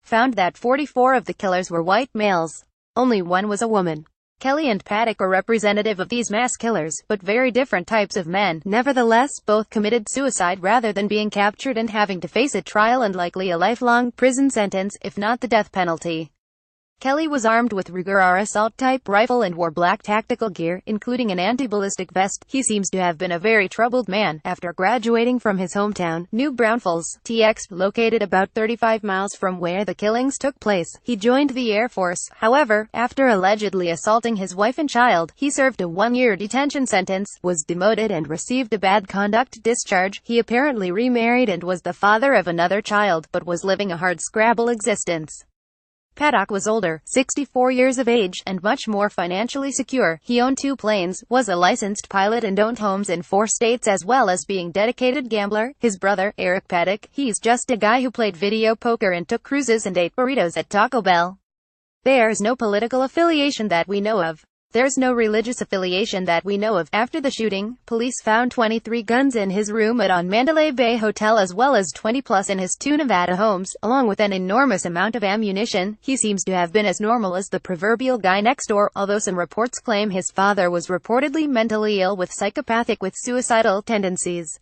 found that 44 of the killers were white males. Only one was a woman. Kelley and Paddock are representative of these mass killers, but very different types of men. Nevertheless, both committed suicide rather than being captured and having to face a trial and likely a lifelong prison sentence, if not the death penalty. Kelley was armed with Ruger assault-type rifle and wore black tactical gear, including an anti-ballistic vest. He seems to have been a very troubled man. After graduating from his hometown, New Braunfels, TX, located about 35 miles from where the killings took place, he joined the Air Force. However, after allegedly assaulting his wife and child, he served a 1-year detention sentence, was demoted and received a bad conduct discharge. He apparently remarried and was the father of another child, but was living a hard-scrabble existence. Paddock was older, 64 years of age, and much more financially secure. He owned 2 planes, was a licensed pilot and owned homes in 4 states as well as being dedicated gambler. His brother, Eric Paddock, he's just a guy who played video poker and took cruises and ate burritos at Taco Bell. There's no political affiliation that we know of. There's no religious affiliation that we know of. After the shooting, police found 23 guns in his room at Mandalay Bay Hotel as well as 20+ in his 2 Nevada homes, along with an enormous amount of ammunition. He seems to have been as normal as the proverbial guy next door, although some reports claim his father was reportedly mentally ill with psychopathic with suicidal tendencies.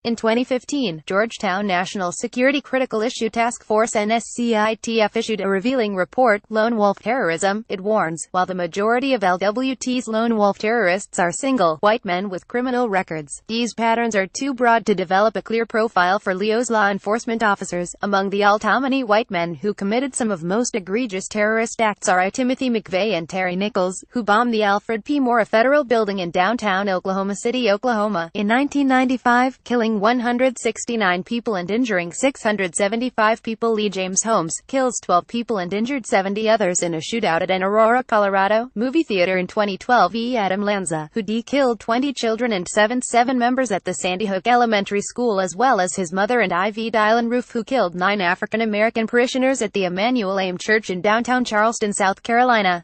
In 2015, Georgetown National Security Critical Issue Task Force NSCITF issued a revealing report, Lone Wolf Terrorism. It warns, while the majority of LWT's lone wolf terrorists are single, white men with criminal records, these patterns are too broad to develop a clear profile for Leo's law enforcement officers. Among the alt-hominy white men who committed some of most egregious terrorist acts are Timothy McVeigh and Terry Nichols, who bombed the Alfred P. Moore Federal Building in downtown Oklahoma City, Oklahoma, in 1995, killing 169 people and injuring 675 people. Lee James Holmes kills 12 people and injured 70 others in a shootout at an Aurora, Colorado, movie theater in 2012. Adam Lanza, who killed 20 children and 7 members at the Sandy Hook Elementary School, as well as his mother, and Ivy Dylan Roof, who killed 9 African-American parishioners at the Emmanuel AIM Church in downtown Charleston, South Carolina.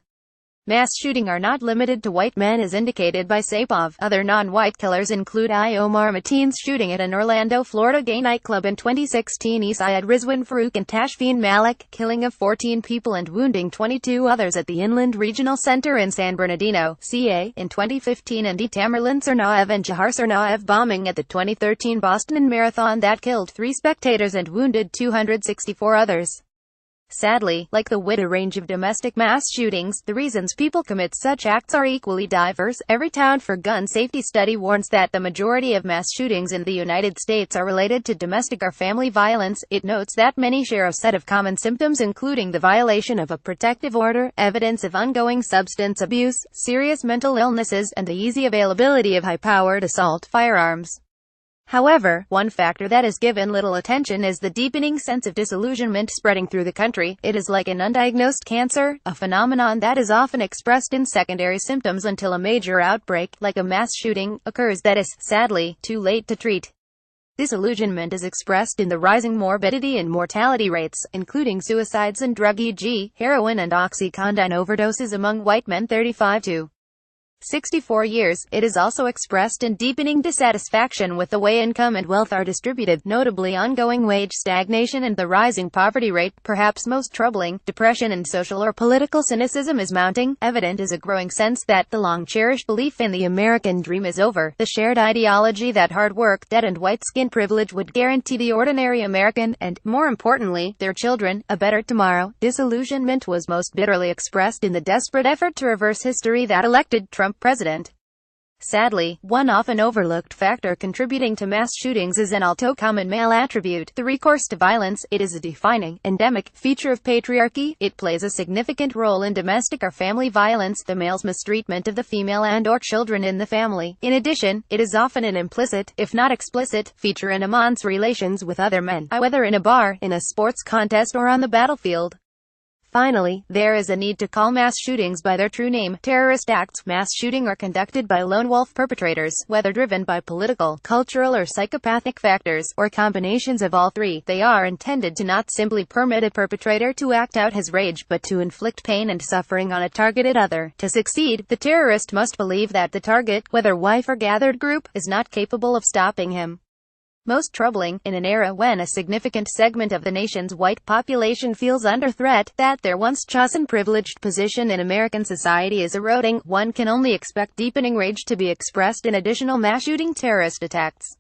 Mass shooting are not limited to white men as indicated by Saipov. Other non-white killers include Omar Mateen's shooting at an Orlando, Florida gay nightclub in 2016, Syed Rizwan Farouk and Tashfeen Malik, killing of 14 people and wounding 22 others at the Inland Regional Center in San Bernardino, CA, in 2015, and Tamerlan Tsarnaev and Jahar Tsarnaev bombing at the 2013 Boston Marathon that killed 3 spectators and wounded 264 others. Sadly, like the wide range of domestic mass shootings, the reasons people commit such acts are equally diverse. Every Town for Gun Safety study warns that the majority of mass shootings in the United States are related to domestic or family violence. It notes that many share a set of common symptoms including the violation of a protective order, evidence of ongoing substance abuse, serious mental illnesses, and the easy availability of high-powered assault firearms. However, one factor that is given little attention is the deepening sense of disillusionment spreading through the country. It is like an undiagnosed cancer, a phenomenon that is often expressed in secondary symptoms until a major outbreak, like a mass shooting, occurs that is, sadly, too late to treat. Disillusionment is expressed in the rising morbidity and mortality rates, including suicides and drug e.g., heroin and OxyContin overdoses among white men 35 to 64 years. It is also expressed in deepening dissatisfaction with the way income and wealth are distributed, notably ongoing wage stagnation and the rising poverty rate. Perhaps most troubling, depression and social or political cynicism is mounting. Evident is a growing sense that the long-cherished belief in the American dream is over, the shared ideology that hard work, debt and white skin privilege would guarantee the ordinary American, and, more importantly, their children, a better tomorrow. Disillusionment was most bitterly expressed in the desperate effort to reverse history that elected Trump president. Sadly, one often overlooked factor contributing to mass shootings is an all-too-common male attribute, the recourse to violence. It is a defining, endemic feature of patriarchy. It plays a significant role in domestic or family violence, the male's mistreatment of the female and/or children in the family. In addition, it is often an implicit, if not explicit, feature in a man's relations with other men, whether in a bar, in a sports contest, or on the battlefield. Finally, there is a need to call mass shootings by their true name. Terrorist acts, mass shooting, are conducted by lone wolf perpetrators, whether driven by political, cultural, or psychopathic factors, or combinations of all three. They are intended to not simply permit a perpetrator to act out his rage, but to inflict pain and suffering on a targeted other. To succeed, the terrorist must believe that the target, whether wife or gathered group, is not capable of stopping him. Most troubling, in an era when a significant segment of the nation's white population feels under threat, that their once chosen privileged position in American society is eroding, one can only expect deepening rage to be expressed in additional mass-shooting terrorist attacks.